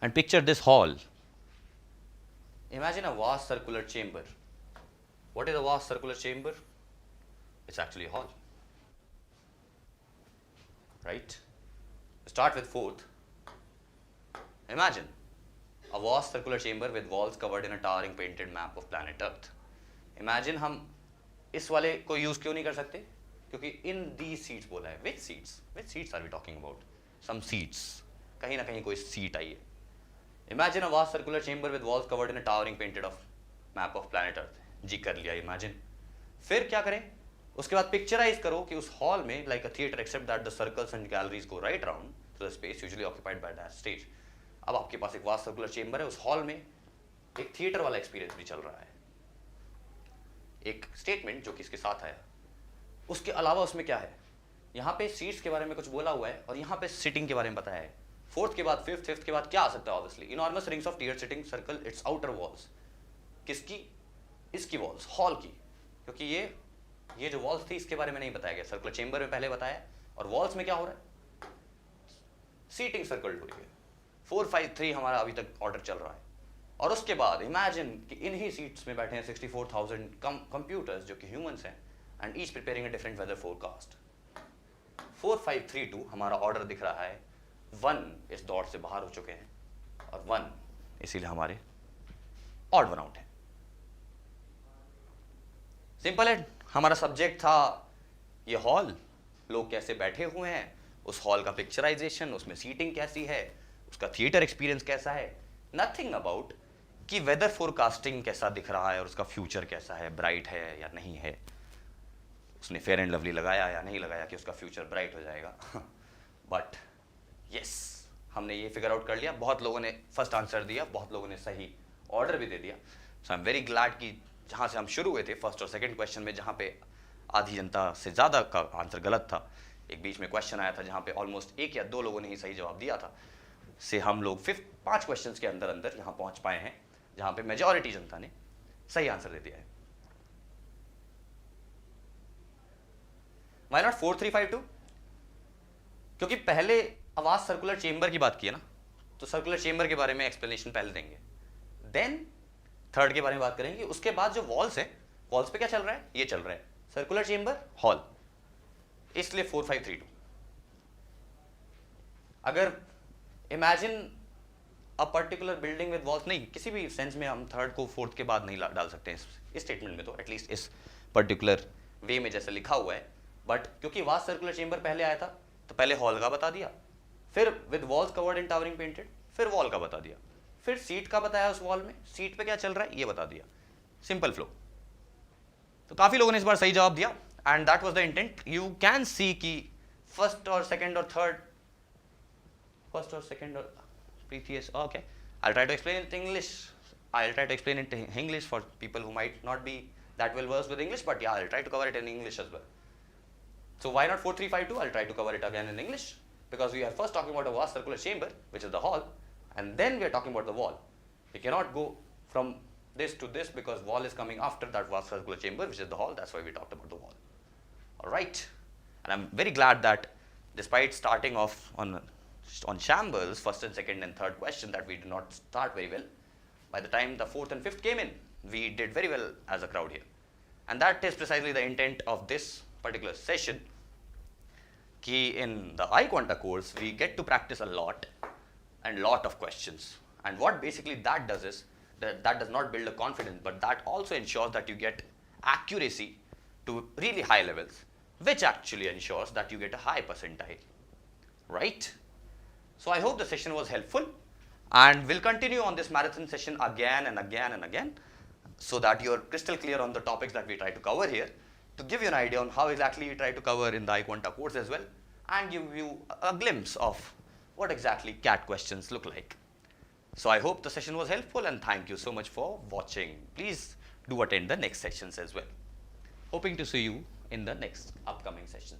[SPEAKER 1] And picture this hall. Imagine a vast circular chamber. What is a vast circular chamber? It's actually a hall. Right? Start with fourth. Imagine a vast circular chamber with walls covered in a towering painted map of planet Earth. Imagine हम इस वाले को use क्यों नहीं कर सकते? क्योंकि in these seats बोला है. Which seats? Which seats are we talking about? Some seats. कहीं ना कहीं कोई सीट आई है. Imagine a vast circular chamber with walls covered in a towering painted of map of planet Earth. जी कर लिया imagine. फिर क्या करें? उसके बाद पिक्चराइज करो कि उस हॉल में like a theater except that the circles and galleries go right round through the space usually occupied by that stage. अब आपके पास एक vast circular chamber है. उस हॉल में एक थिएटर वाला एक्सपीरियंस भी चल रहा है. एक स्टेटमेंट जो कि इसके साथ आया, उसके अलावा उसमें क्या है, यहाँ पे सीट्स के बारे में कुछ बोला हुआ है और यहाँ पे सिटिंग के बारे में बताया है। फोर्थ के बाद फिफ्थ, फिफ्थ के बाद क्या आ सकता है, obviously enormous rings of tier sitting circle its outer walls. किसकी, इसकी वॉल्स, हॉल की, क्योंकि ये जो वॉल्स थी इसके बारे में नहीं बताया गया, सर्कुलर चेंबर में पहले बताया। और वॉल्स में क्या हो रहा है, सीटिंग सर्कल हो रही है। 4, 5, 3 हमारा अभी तक ऑर्डर चल रहा है। और उसके बाद इमेजिन कि इन्हीं सीट्स में बैठे हैं 64,000 कंप्यूटर्स जो कि ह्यूमंस हैं, and each preparing a different weather forecast. 4, 5, 3, 2 हमारा ऑर्डर दिख रहा है। 1 इस दौड़ से बाहर हो चुके हैं और 1 इसीलिए हमारे ऑड वन आउट है। सिंपल है। हमारा सब्जेक्ट था ये हॉल, लोग कैसे बैठे हुए हैं, उस हॉल का पिक्चराइजेशन, उसमें सीटिंग कैसी है, उसका थिएटर एक्सपीरियंस कैसा है, नथिंग अबाउट कि वेदर फोरकास्टिंग कैसा दिख रहा है और उसका फ्यूचर कैसा है, ब्राइट है या नहीं है, उसने फेयर एंड लवली लगाया या नहीं लगाया कि उसका फ्यूचर ब्राइट हो जाएगा। बट यस, हमने ये फिगर आउट कर लिया। बहुत लोगों ने फर्स्ट आंसर दिया, बहुत लोगों ने सही ऑर्डर भी दे दिया। सो आई एम वेरी ग्लैड कि जहाँ से हम शुरू हुए थे फर्स्ट और सेकंड क्वेश्चन में, जहाँ पे आधी जनता से ज़्यादा का आंसर गलत था, एक बीच में क्वेश्चन आया था जहाँ पे ऑलमोस्ट 1 या 2 लोगों ने ही सही जवाब दिया था, से हम लोग 5 क्वेश्चंस के अंदर अंदर यहाँ पहुँच पाए हैं जहाँ पे मेजॉरिटी जनता ने सही आंसर दे दिया है। Why not 4, 3, 5, 2? क्योंकि पहले आवाज सर्कुलर चेंबर की बात की है ना, तो सर्कुलर चेंबर के बारे में एक्सप्लेनेशन पहले देंगे, देन थर्ड के बारे में बात करेंगे। उसके बाद जो वॉल्स है, वॉल्स पे क्या चल रहा है, ये चल रहा है सर्कुलर चेंबर हॉल, इसलिए 4, 5, 3, 2। अगर imagine a particular building with walls, नहीं किसी भी सेंस में हम थर्ड को फोर्थ के बाद नहीं डाल सकते हैं इस स्टेटमेंट में, तो एटलीस्ट इस पर्टिकुलर वे में जैसे लिखा हुआ है। बट क्योंकि वास्ट सर्कुलर चेंबर पहले आया था तो पहले हॉल का बता दिया, फिर with walls covered in towering painted, फिर वॉल का बता दिया, फिर सीट का बताया उस वॉल में, सीट पे क्या चल रहा है ये बता दिया, सिंपल फ्लो। तो काफी लोगों ने इस बार सही जवाब दिया and that was the intent. You can see कि फर्स्ट और सेकंड और थर्ड, फर्स्ट और सेकंड और previous, okay, I'll try to explain it in English. I'll try to explain it in English for people who might not be that well versed with English, but yeah, I'll try to cover it in English as well. So why not 4, 3, 5, 2? I'll try to cover it again in English, because we are first talking about a vast circular chamber, which is the hall, and then we are talking about the wall. We cannot go from this to this because wall is coming after that vast circular chamber, which is the hall. That's why we talked about the wall. All right, and I'm very glad that despite starting off on shambles, first and second and third question, that we did not start very well. By the time the fourth and fifth came in, we did very well as a crowd here. And that is precisely the intent of this particular session. Ki in the iQuanta course, we get to practice a lot and lot of questions. And what basically that does is, that does not build a confidence, but that also ensures that you get accuracy to really high levels, which actually ensures that you get a high percentile, right? So I hope the session was helpful, and we'll continue on this marathon session again and again and again, so that you're crystal clear on the topics that we try to cover here, to give you an idea on how exactly we try to cover in the iQuanta course as well, and give you a glimpse of what exactly CAT questions look like. So I hope the session was helpful, and thank you so much for watching. Please do attend the next sessions as well. Hoping to see you in the next upcoming sessions.